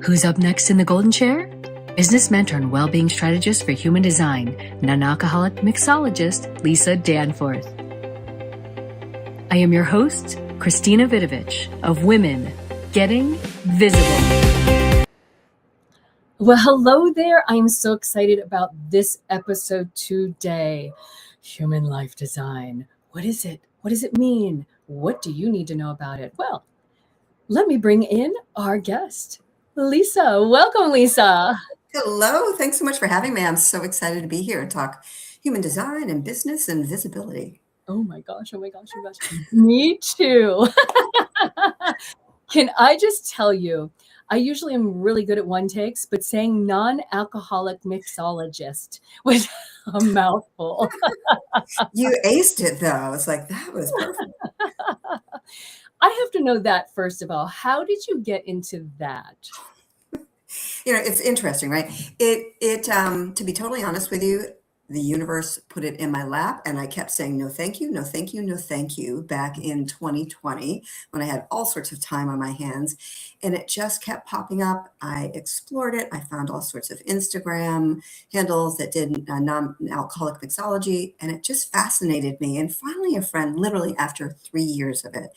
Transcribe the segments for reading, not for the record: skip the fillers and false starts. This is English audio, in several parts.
Who's up next in the golden chair? Business mentor and well-being strategist for human design, non-alcoholic mixologist Lisa Danforth. I am your host, Christina Vidovich of Women Getting Visible. Well, hello there. I'm so excited about this episode today. Human life design. What is it? What does it mean? What do you need to know about it? Well, let me bring in our guest, Lisa. Welcome, Lisa. Hello. Thanks so much for having me. I'm so excited to be here and talk human design and business and visibility. Oh my gosh. Me too. Can I just tell you, I usually am really good at one takes, but saying non-alcoholic mixologist was a mouthful. You aced it, though. It's like, that was perfect. I have to know that, first of all. How did you get into that? It's interesting, right? To be totally honest with you, the universe put it in my lap and I kept saying, no, thank you, no, thank you, no, thank you, back in 2020 when I had all sorts of time on my hands. And it just kept popping up. I explored it. I found all sorts of Instagram handles that did non-alcoholic mixology, and it just fascinated me. And finally, a friend, literally after 3 years of it,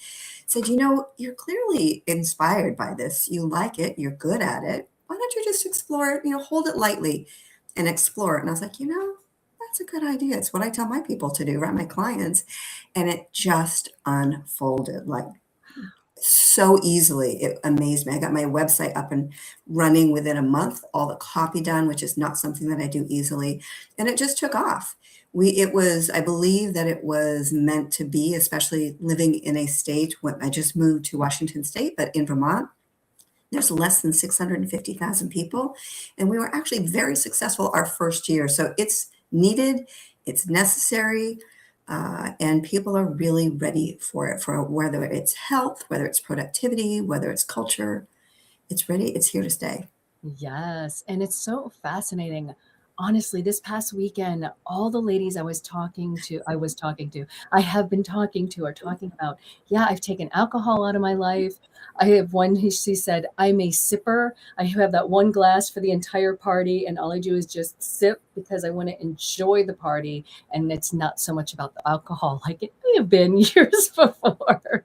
said, you're clearly inspired by this. You like it. You're good at it. Why don't you just explore it, hold it lightly and explore it. And I was like, that's a good idea. It's what I tell my people to do, right? My clients. And it just unfolded like so easily. It amazed me. I got my website up and running within a month, all the copy done, which is not something that I do easily. And it just took off. I believe that it was meant to be, especially living in a state when I just moved to Washington State, but in Vermont, there's less than 650,000 people. And we were actually very successful our first year. So it's needed, it's necessary, and people are really ready for it, for whether it's health, whether it's productivity, whether it's culture. It's ready. It's here to stay. Yes. And it's so fascinating. Honestly, this past weekend, all the ladies I have been talking to are talking about, yeah, I've taken alcohol out of my life. I have one, she said, I'm a sipper. I have that one glass for the entire party, and all I do is just sip because I want to enjoy the party. And it's not so much about the alcohol like it may have been years before.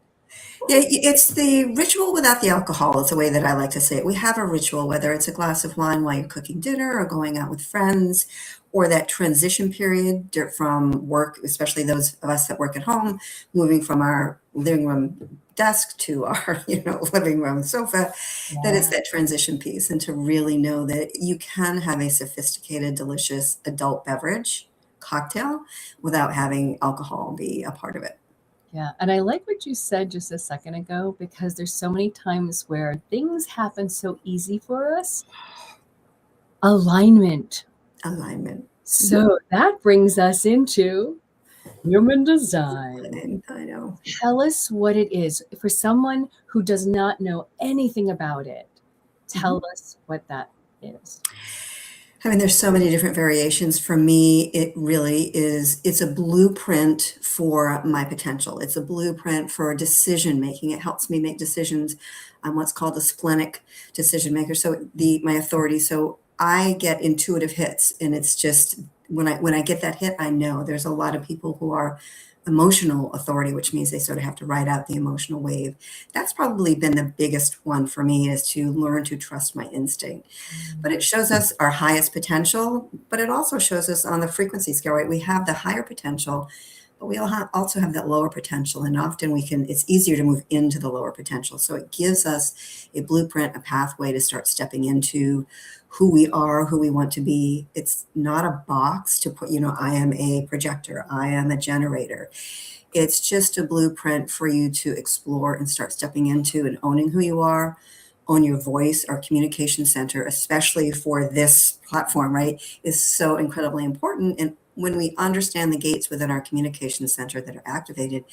Yeah, it's the ritual without the alcohol is the way that I like to say it. We have a ritual, whether it's a glass of wine while you're cooking dinner or going out with friends, or that transition period from work, especially those of us that work at home, moving from our living room desk to our living room sofa. Yeah. That it's that transition piece, and to really know that you can have a sophisticated, delicious adult beverage cocktail without having alcohol be a part of it. Yeah. And I like what you said just a second ago, because there's so many times where things happen so easy for us. Alignment. So that brings us into human design. I know. Tell us what it is. For someone who does not know anything about it, tell us what that is. I mean, there's so many different variations. For me, it really is, it's a blueprint for my potential. It's a blueprint for decision making. It helps me make decisions. I'm what's called a splenic decision maker. So my authority. So I get intuitive hits, and it's just when I get that hit, I know there's a lot of people who are emotional authority, which means they sort of have to ride out the emotional wave. That's probably been the biggest one for me, is to learn to trust my instinct. But it shows us our highest potential, but it also shows us on the frequency scale, right? We have the higher potential, but we also have that lower potential. And often it's easier to move into the lower potential. So it gives us a blueprint, a pathway to start stepping into who we are, who we want to be. It's not a box to put, I am a projector, I am a generator. It's just a blueprint for you to explore and start stepping into and owning who you are, own your voice. Our communication center, especially for this platform, right, is so incredibly important. And when we understand the gates within our communication center that are activated,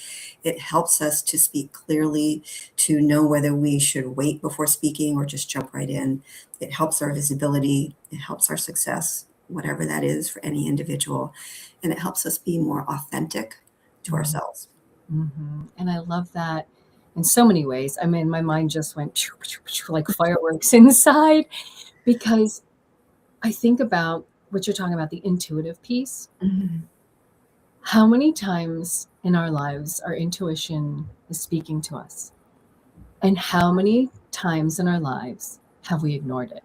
it helps us to speak clearly, to know whether we should wait before speaking or just jump right in. It helps our visibility. It helps our success, whatever that is for any individual. And it helps us be more authentic to ourselves. Mm-hmm. And I love that in so many ways. I mean, my mind just went like fireworks inside because I think about what you're talking about, the intuitive piece. Mhm. How many times in our lives our intuition is speaking to us? And how many times in our lives have we ignored it?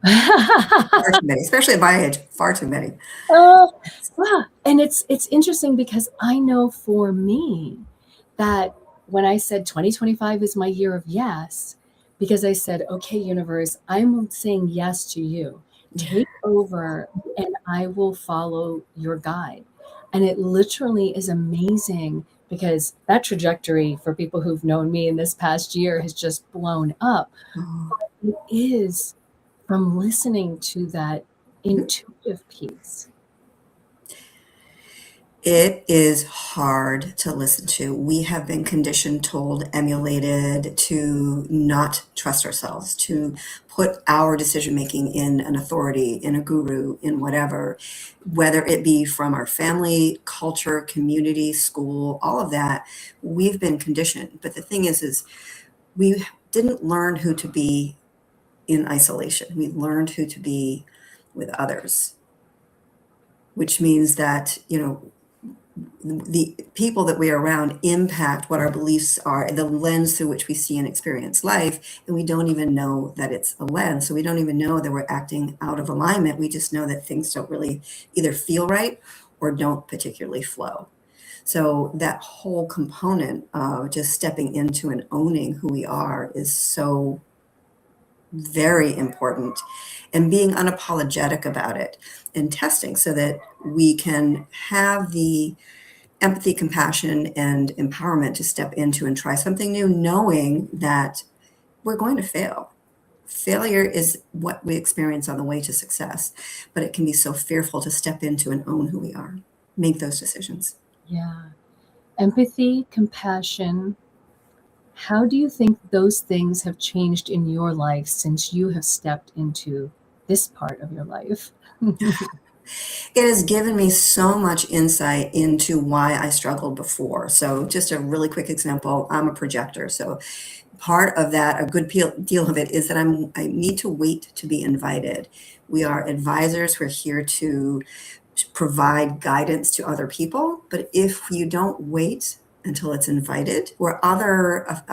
Far too many, especially at my age, far too many. Oh, yeah. And it's interesting because I know for me that when I said 2025 is my year of yes, because I said, okay, universe, I'm saying yes to you. Yeah. Take over and I will follow your guide. And it literally is amazing because that trajectory for people who've known me in this past year has just blown up. Oh. It is from listening to that Mhm. intuitive piece. It is hard to listen to. We have been conditioned, told, emulated to not trust ourselves, to put our decision making in an authority, in a guru, in whatever, whether it be from our family, culture, community, school, all of that. We've been conditioned. But the thing is we didn't learn who to be in isolation. We learned who to be with others, which means that, the people that we are around impact what our beliefs are, the lens through which we see and experience life. And we don't even know that it's a lens. So we don't even know that we're acting out of alignment. We just know that things don't really either feel right or don't particularly flow. So that whole component of just stepping into and owning who we are is so very important, and being unapologetic about it and testing so that we can have the empathy, compassion, and empowerment to step into and try something new, knowing that we're going to fail. Failure is what we experience on the way to success, but it can be so fearful to step into and own who we are, make those decisions. Yeah. Empathy, compassion. How do you think those things have changed in your life since you have stepped into this part of your life? It has given me so much insight into why I struggled before. So, just a really quick example, I'm a projector. So, part of that, a good deal of it is that I need to wait to be invited. We are advisors. We're here to provide guidance to other people. But if you don't wait until it's invited, or other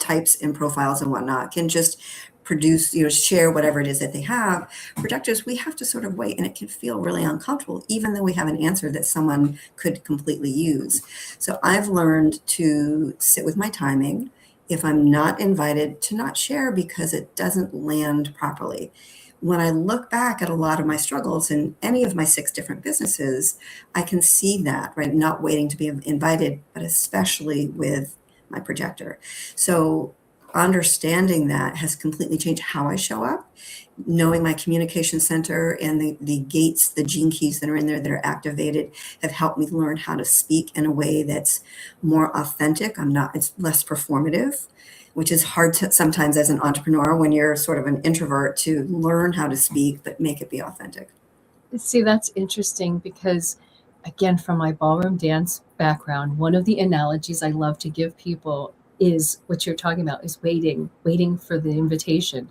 types and profiles and whatnot can just produce, share whatever it is that they have. Projectors, we have to sort of wait, and it can feel really uncomfortable, even though we have an answer that someone could completely use. So I've learned to sit with my timing. If I'm not invited, to not share because it doesn't land properly. When I look back at a lot of my struggles in any of my 6 different businesses, I can see that, right? Not waiting to be invited, but especially with my projector. So understanding that has completely changed how I show up. Knowing my communication center and the gates, the gene keys that are in there that are activated have helped me learn how to speak in a way that's more authentic. It's less performative, which is hard to sometimes as an entrepreneur when you're sort of an introvert to learn how to speak, but make it be authentic. See, that's interesting because, again, from my ballroom dance background, one of the analogies I love to give people is what you're talking about is waiting for the invitation.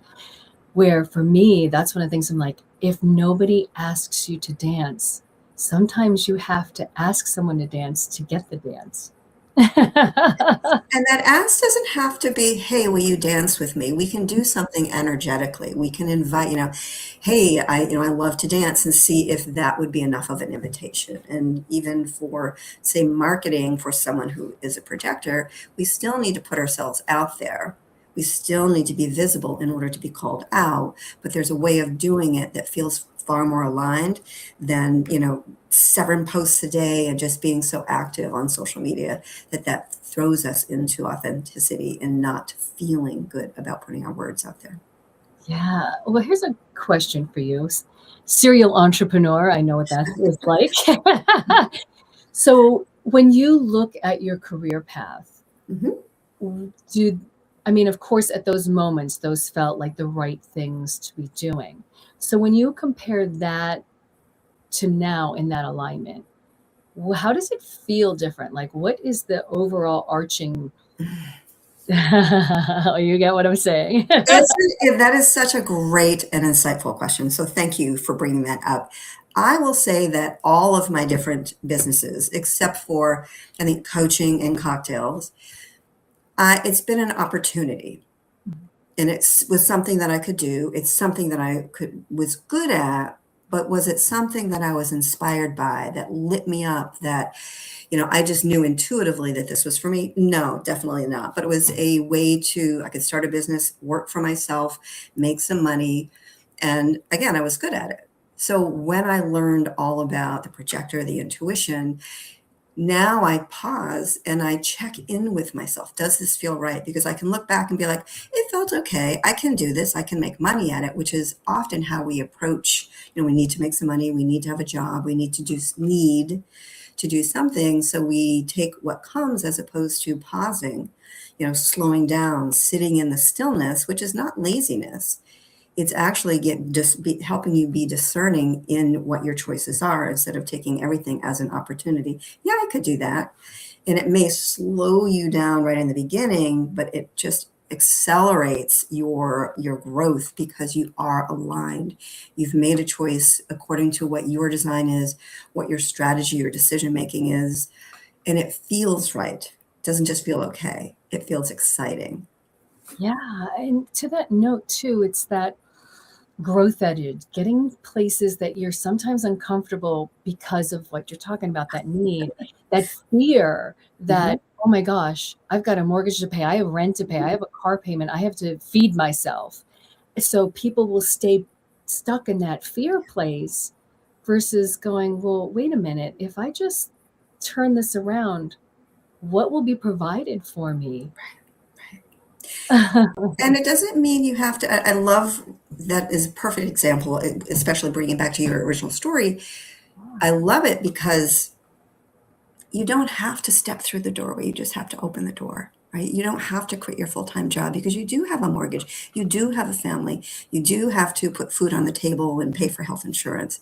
Where for me, that's one of the things I'm like, if nobody asks you to dance, sometimes you have to ask someone to dance to get the dance. And that ask doesn't have to be, hey, will you dance with me? We can do something energetically. We can invite, hey, I love to dance, and see if that would be enough of an invitation. And even for, say, marketing for someone who is a projector, we still need to put ourselves out there. We still need to be visible in order to be called out, but there's a way of doing it that feels far more aligned than, 7 posts a day and just being so active on social media that throws us into authenticity and not feeling good about putting our words out there. Yeah. Well, here's a question for you. Serial entrepreneur, I know what that is like. So, when you look at your career path, Mhm. do I mean, of course, at those moments, those felt like the right things to be doing. So, when you compare that to now in that alignment, how does it feel different? Like, what is the overall arching? You get what I'm saying. That is such a great and insightful question. So thank you for bringing that up. I will say that all of my different businesses, except for I think coaching and cocktails, it's been an opportunity, and was something that I could do. It's something that I could was good at, but was it something that I was inspired by that lit me up? That I just knew intuitively that this was for me. No, definitely not. But it was a way I could start a business, work for myself, make some money, and again, I was good at it. So when I learned all about the projector, the intuition, now I pause and I check in with myself. Does this feel right? Because I can look back and be like, it felt okay. I can do this. I can make money at it, which is often how we approach, we need to make some money. We need to have a job. We need to do something. So we take what comes as opposed to pausing, slowing down, sitting in the stillness, which is not laziness. It's actually helping you be discerning in what your choices are instead of taking everything as an opportunity. Yeah, I could do that. And it may slow you down right in the beginning, but it just accelerates your growth because you are aligned. You've made a choice according to what your design is, what your strategy, your decision making is, and it feels right. It doesn't just feel okay. It feels exciting. Yeah. And to that note, too, it's that growth edge, getting places that you're sometimes uncomfortable because of what you're talking about, that need, that fear that, oh my gosh, I've got a mortgage to pay, I have rent to pay, I have a car payment, I have to feed myself. So people will stay stuck in that fear place versus going, well, wait a minute, if I just turn this around, what will be provided for me? And it doesn't mean you have to. I love that is a perfect example, especially bringing it back to your original story. I love it because you don't have to step through the doorway. You just have to open the door, right? You don't have to quit your full-time job because you do have a mortgage. You do have a family. You do have to put food on the table and pay for health insurance.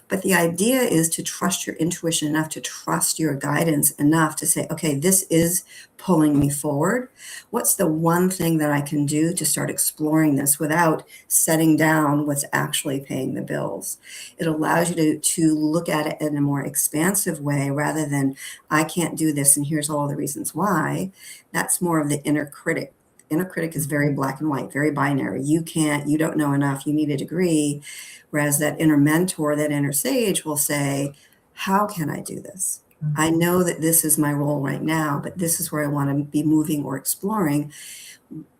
But the idea is to trust your intuition enough, to trust your guidance enough to say, okay, this is pulling me forward. What's the one thing that I can do to start exploring this without setting down what's actually paying the bills? It allows you to look at it in a more expansive way rather than, I can't do this and here's all the reasons why. That's more of the inner critic. Inner critic is very black and white, very binary. You can't, you don't know enough, you need a degree. Whereas that inner mentor, that inner sage will say, how can I do this? I know that this is my role right now, but this is where I want to be moving or exploring.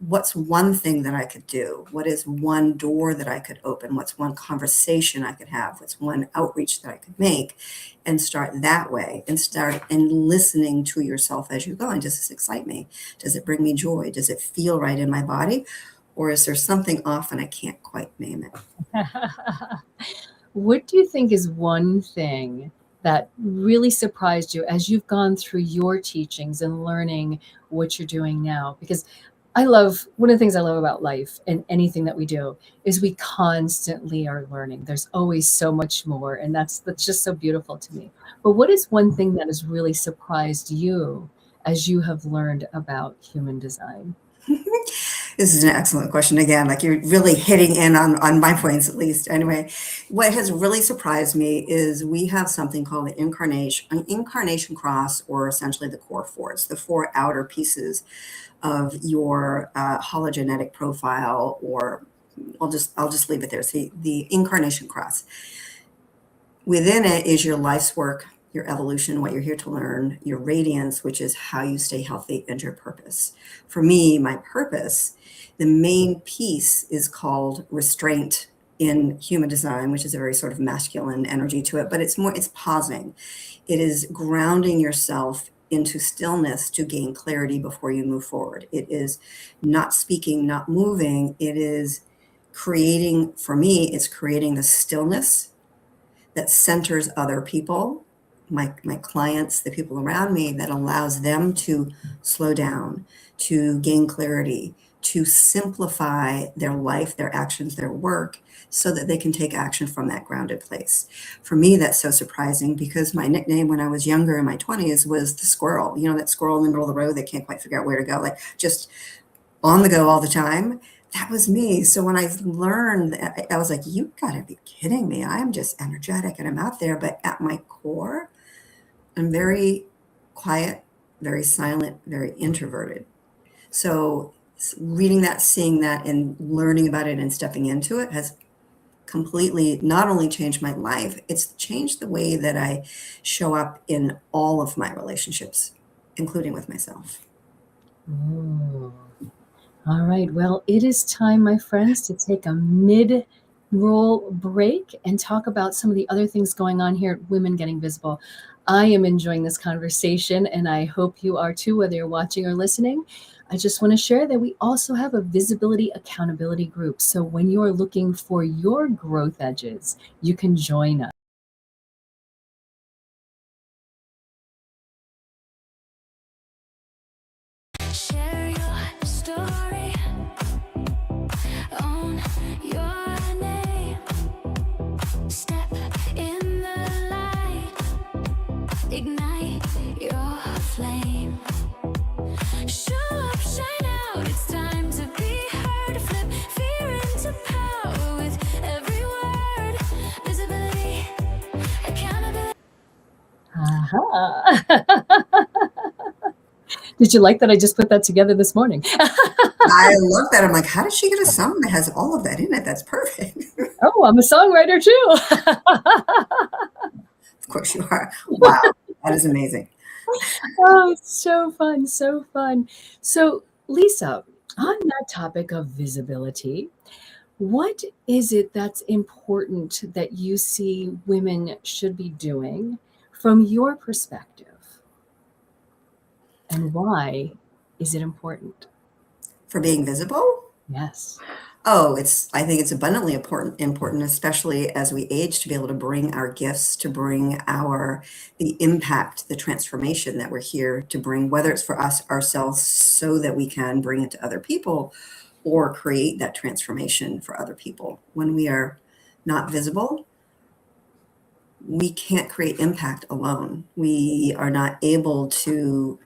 What's one thing that I could do? What is one door that I could open? What's one conversation I could have? What's one outreach that I could make? And start that way and start and listening to yourself as you're going. Does this excite me? Does it bring me joy? Does it feel right in my body? Or is there something off and I can't quite name it? What do you think is one thing that really surprised you as you've gone through your teachings and learning what you're doing now? Because one of the things I love about life and anything that we do is we constantly are learning. There's always so much more. And that's just so beautiful to me. But what is one thing that has really surprised you as you have learned about human design? This is an excellent question. Again, like you're really hitting in on my points, at least. Anyway, what has really surprised me is we have something called an incarnation cross, or essentially the core four. It's the four outer pieces of your hologenetic profile, or I'll just leave it there. See, the incarnation cross. Within it is your life's work, your evolution, what you're here to learn, your radiance, which is how you stay healthy, and your purpose. For me, my purpose, the main piece is called restraint in human design, which is a very sort of masculine energy to it, but it's pausing. It is grounding yourself into stillness to gain clarity before you move forward. It is not speaking, not moving. It is creating, for me, it's creating the stillness that centers other people, my clients, the people around me, that allows them to slow down, to gain clarity, to simplify their life, their actions, their work, so that they can take action from that grounded place. For me, that's so surprising because my nickname when I was younger in my 20s was the squirrel, that squirrel in the middle of the road that can't quite figure out where to go, like just on the go all the time. That was me. So when I learned, I was like, you gotta be kidding me. I'm just energetic and I'm out there. But at my core, I'm very quiet, very silent, very introverted. So reading that, seeing that, and learning about it and stepping into it has completely not only changed my life, it's changed the way that I show up in all of my relationships, including with myself. Ooh. All right. Well, it is time, my friends, to take a mid-roll break and talk about some of the other things going on here at Women Getting Visible. I am enjoying this conversation, and I hope you are too, whether you're watching or listening. I just want to share that we also have a visibility accountability group. So when you are looking for your growth edges, you can join us. Share your story, own your name, step in the light, ignite your flame, show up, shine out, it's time to be heard, flip fear into power with every word, visibility, accountability. Did you like that I just put that together this morning? I love that. I'm like, how did she get a song that has all of that in it? That's perfect. Oh, I'm a songwriter too. Of course you are. Wow, that is amazing. Oh, it's so fun, so fun. So, Lisa, on that topic of visibility, what is it that's important that you see women should be doing from your perspective? And why is it important? For being visible? Yes. Oh, I think it's abundantly important, especially as we age, to be able to bring our gifts, to bring the impact, the transformation that we're here to bring, whether it's for us ourselves so that we can bring it to other people or create that transformation for other people. When we are not visible, we can't create impact alone. We are not able to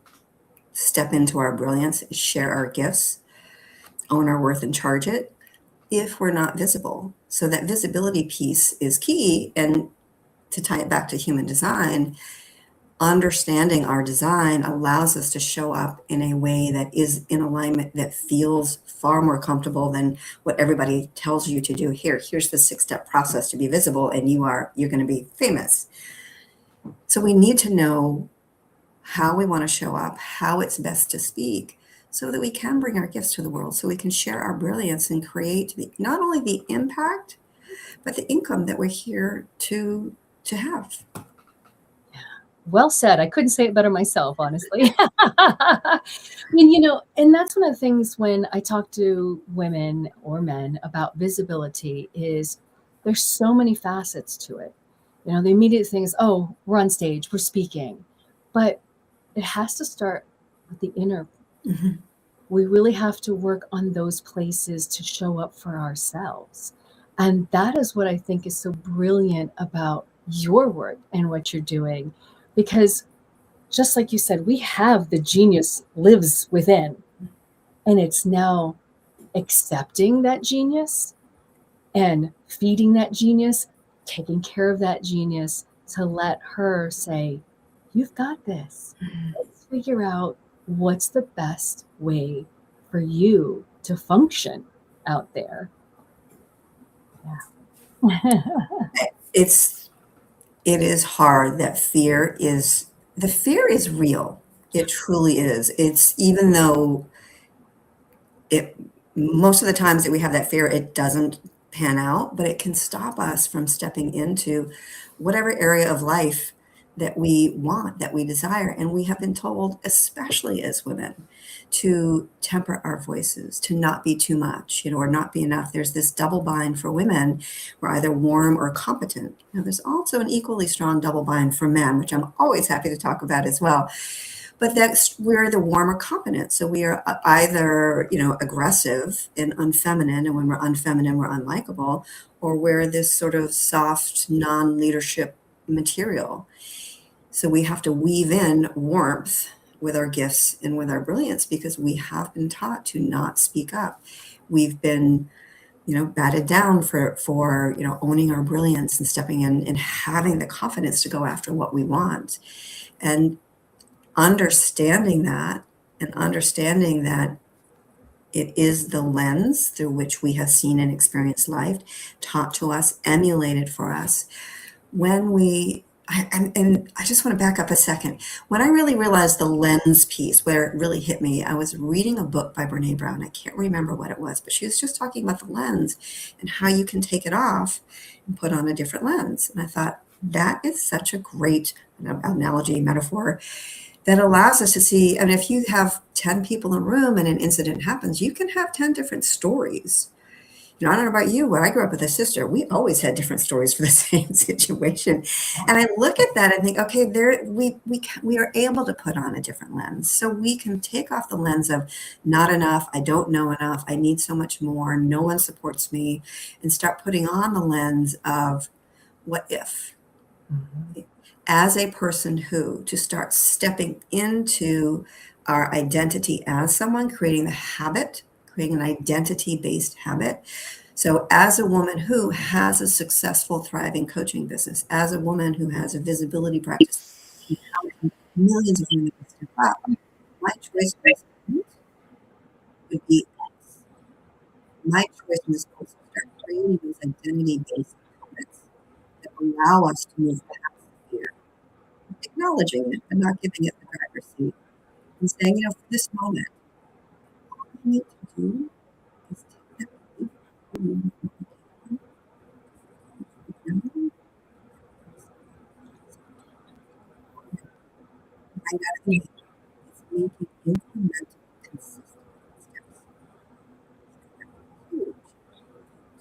step into our brilliance, share our gifts, own our worth and charge it if we're not visible. So that visibility piece is key. And to tie it back to human design, understanding our design allows us to show up in a way that is in alignment, that feels far more comfortable than what everybody tells you to do. Here's the 6-step process to be visible, and you're going to be famous. So we need to know how we want to show up, how it's best to speak, so that we can bring our gifts to the world, so we can share our brilliance and create not only the impact, but the income that we're here to have. Well said. I couldn't say it better myself, honestly. I mean, and that's one of the things when I talk to women or men about visibility is there's so many facets to it. The immediate thing is, oh, we're on stage, we're speaking. But it has to start with the inner. Mm-hmm. We really have to work on those places to show up for ourselves. And that is what I think is so brilliant about your work and what you're doing. Because just like you said, we have the genius lives within. And it's now accepting that genius and feeding that genius, taking care of that genius to let her say, you've got this. Let's figure out what's the best way for you to function out there. Yeah. It is hard. The fear is real. It truly is. It's even though most of the times that we have that fear, it doesn't pan out, but it can stop us from stepping into whatever area of life that we want, that we desire. And we have been told, especially as women, to temper our voices, to not be too much, or not be enough. There's this double bind for women. We're either warm or competent. Now, there's also an equally strong double bind for men, which I'm always happy to talk about as well. but we're the warmer component. So we are either, aggressive and unfeminine, and when we're unfeminine, we're unlikable, or we're this sort of soft, non-leadership material. So we have to weave in warmth with our gifts and with our brilliance, because we have been taught to not speak up. We've been, batted down for owning our brilliance and stepping in and having the confidence to go after what we want. And understanding that, and understanding that it is the lens through which we have seen and experienced life, taught to us, emulated for us. And I just want to back up a second. When I really realized the lens piece, where it really hit me, I was reading a book by Brene Brown. I can't remember what it was, but she was just talking about the lens and how you can take it off and put on a different lens. And I thought, that is such a great analogy, metaphor, that allows us to see. And if you have 10 people in a room and an incident happens, you can have 10 different stories. I don't know about you, when I grew up with a sister, we always had different stories for the same situation. And I look at that and think, okay, we are able to put on a different lens. So we can take off the lens of not enough, I don't know enough, I need so much more, no one supports me, and start putting on the lens of what if? Mm-hmm. As a person to start stepping into our identity as someone, creating the habit, creating an identity-based habit. So as a woman who has a successful, thriving coaching business, as a woman who has a visibility practice, millions of women to step up, my choice would be X. My choice was to start creating these identity-based habits that allow us to move past fear, acknowledging it, but not giving it the driver's seat, and saying, for this moment, all I need to do is take that leap. I gotta think it's making incremental, consistent steps. Huge.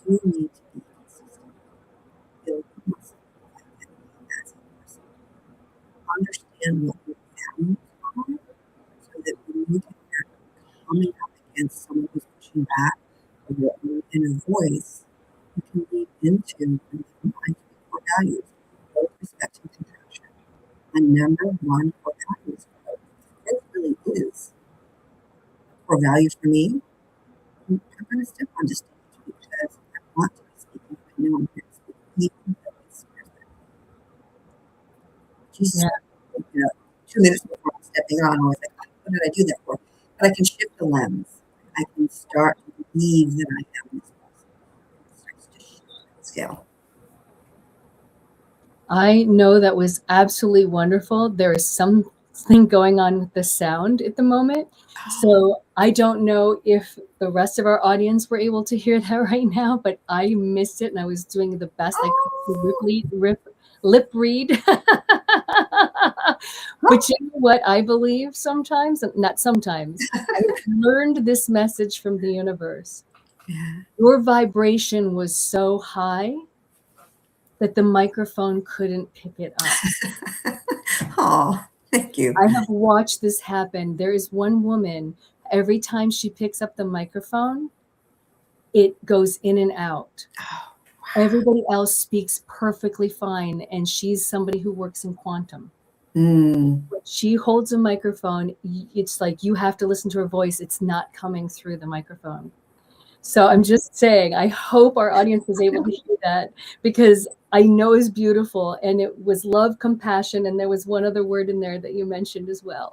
You need to be consistent. Build muscle as a person. Understand what your values are, so that when you get there, coming up against someone who's pushing back, or your own inner voice, you can lead into and combine core values, both respect and compassion. And number one core value is growth. Growth really is a core value for me. I'm going to step on stage because I want to be speaking. I know I'm here to speak, even though it's Jesus. Yeah. 2 minutes before I'm stepping on, I was like, what did I do that for? But I can shift the lens. I can start to believe that I am this person. It starts to shift the scale. I know that was absolutely wonderful. There is something going on with the sound at the moment. So I don't know if the rest of our audience were able to hear that right now, but I missed it and I was doing the best I could to lip read. But you know what I believe sometimes, not sometimes, I learned this message from the universe. Yeah. Your vibration was so high that the microphone couldn't pick it up. Oh, thank you. I have watched this happen. There is one woman, every time she picks up the microphone, it goes in and out. Oh, wow. Everybody else speaks perfectly fine, and she's somebody who works in quantum. Mm. When she holds a microphone, it's like you have to listen to her voice. It's not coming through the microphone. So I'm just saying, I hope our audience was able to hear that, because I know it's beautiful, and it was love, compassion, and there was one other word in there that you mentioned as well.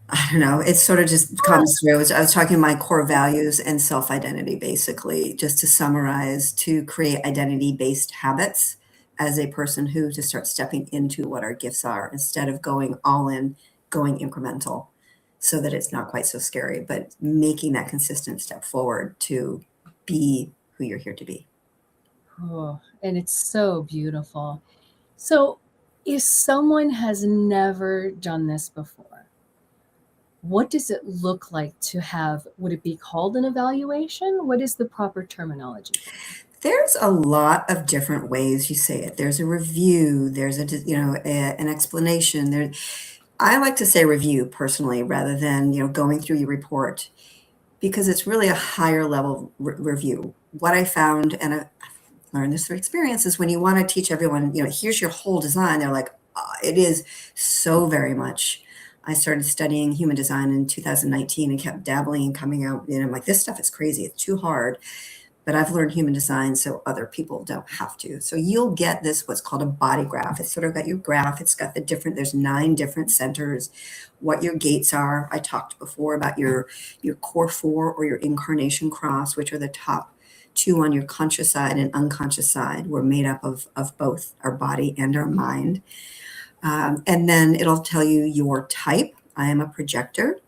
I don't know. It sort of just comes through. I was talking my core values and self-identity, basically, just to summarize, to create identity-based habits as a person to start stepping into what our gifts are instead of going all in, going incremental, so that it's not quite so scary, but making that consistent step forward to be who you're here to be. Oh, and it's so beautiful. So if someone has never done this before, what does it look like to have, would it be called an evaluation? What is the proper terminology? There's a lot of different ways you say it. There's a review, there's an explanation. I like to say review personally rather than, going through your report, because it's really a higher level review. What I found, and I've learned this through experience, is when you want to teach everyone, here's your whole design, they're like, it is so very much. I started studying human design in 2019 and kept dabbling and coming out, I'm like, this stuff is crazy. It's too hard. But I've learned human design so other people don't have to. So you'll get this, what's called a body graph. It's sort of got your graph. It's got there's 9 different centers, what your gates are. I talked before about your core 4 or your incarnation cross, which are the top 2 on your conscious side and unconscious side. We're made up of both our body and our mind. And then it'll tell you your type. I am a projector.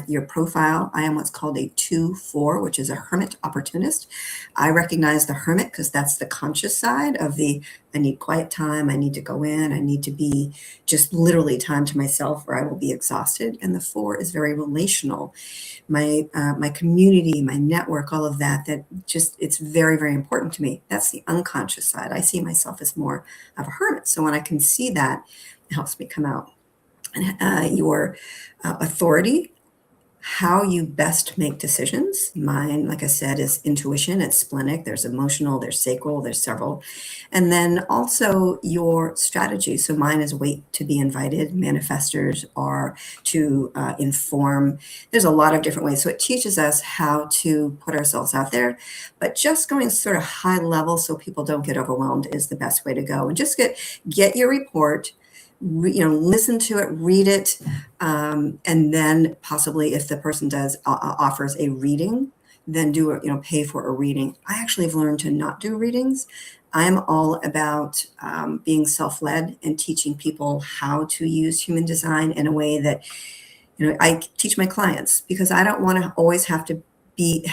Your profile, I am what's called a 2-4, which is a hermit opportunist. I recognize the hermit because that's the conscious side of I need quiet time, I need to go in, I need to be just literally time to myself or I will be exhausted. And the 4 is very relational. My community, my network, all of that it's very, very important to me. That's the unconscious side. I see myself as more of a hermit. So when I can see that, it helps me come out. And your authority, how you best make decisions. Mine, like I said, is intuition. It's splenic. There's emotional, there's sacral, there's several. And then also your strategy. So mine is wait to be invited. Manifestors are to inform. There's a lot of different ways. So it teaches us how to put ourselves out there. But just going sort of high level so people don't get overwhelmed is the best way to go. And just get your report. Listen to it, read it, and then possibly if the person offers a reading, then pay for a reading. I actually have learned to not do readings. I'm all about being self-led and teaching people how to use human design in a way that, I teach my clients, because I don't want to always have to be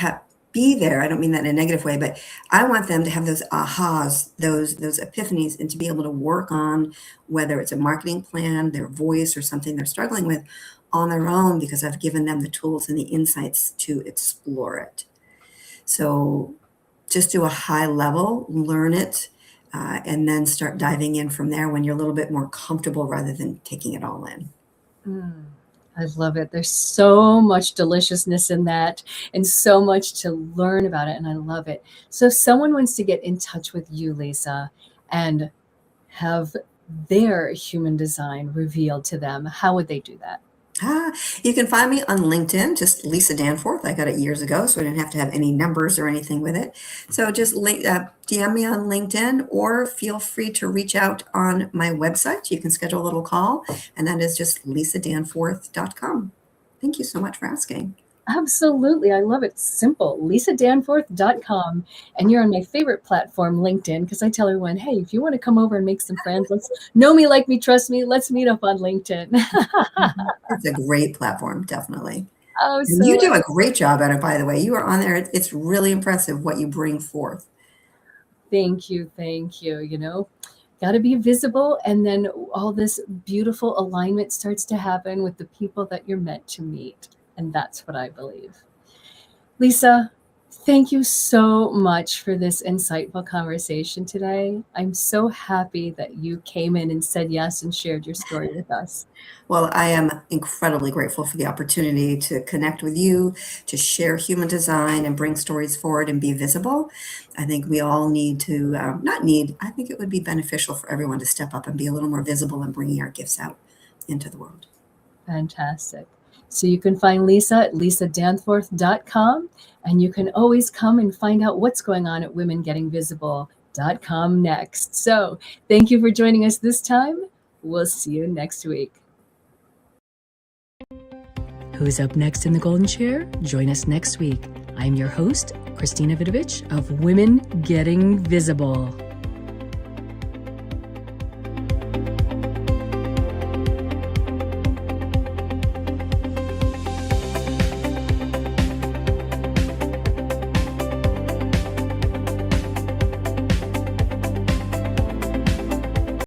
there. I don't mean that in a negative way, but I want them to have those ahas, those epiphanies, and to be able to work on whether it's a marketing plan, their voice, or something they're struggling with on their own, because I've given them the tools and the insights to explore it. So just do a high level, learn it, and then start diving in from there when you're a little bit more comfortable rather than taking it all in. I love it. There's so much deliciousness in that and so much to learn about it. And I love it. So if someone wants to get in touch with you, Lisa, and have their human design revealed to them, how would they do that? You can find me on LinkedIn, just Lisa Danforth. I got it years ago, so I didn't have to have any numbers or anything with it. So just DM me on LinkedIn, or feel free to reach out on my website. You can schedule a little call, and that is just lisadanforth.com. Thank you so much for asking. Absolutely. I love it. Simple. lisadanforth.com. And you're on my favorite platform, LinkedIn, because I tell everyone, hey, if you want to come over and make some friends, let's know me, like me, trust me. Let's meet up on LinkedIn. It's a great platform, definitely. Oh, And you do a great job at it, by the way. You are on there. It's really impressive what you bring forth. Thank you. Thank you. Got to be visible. And then all this beautiful alignment starts to happen with the people that you're meant to meet. And that's what I believe. Lisa, thank you so much for this insightful conversation today. I'm so happy that you came in and said yes and shared your story with us. Well, I am incredibly grateful for the opportunity to connect with you, to share human design and bring stories forward and be visible. I think we all need to, I think it would be beneficial for everyone to step up and be a little more visible in bringing our gifts out into the world. Fantastic. So you can find Lisa at lisadanforth.com, and you can always come and find out what's going on at womengettingvisible.com next. So thank you for joining us this time. We'll see you next week. Who's up next in the Golden Chair? Join us next week. I'm your host, Christina Vidovich of Women Getting Visible.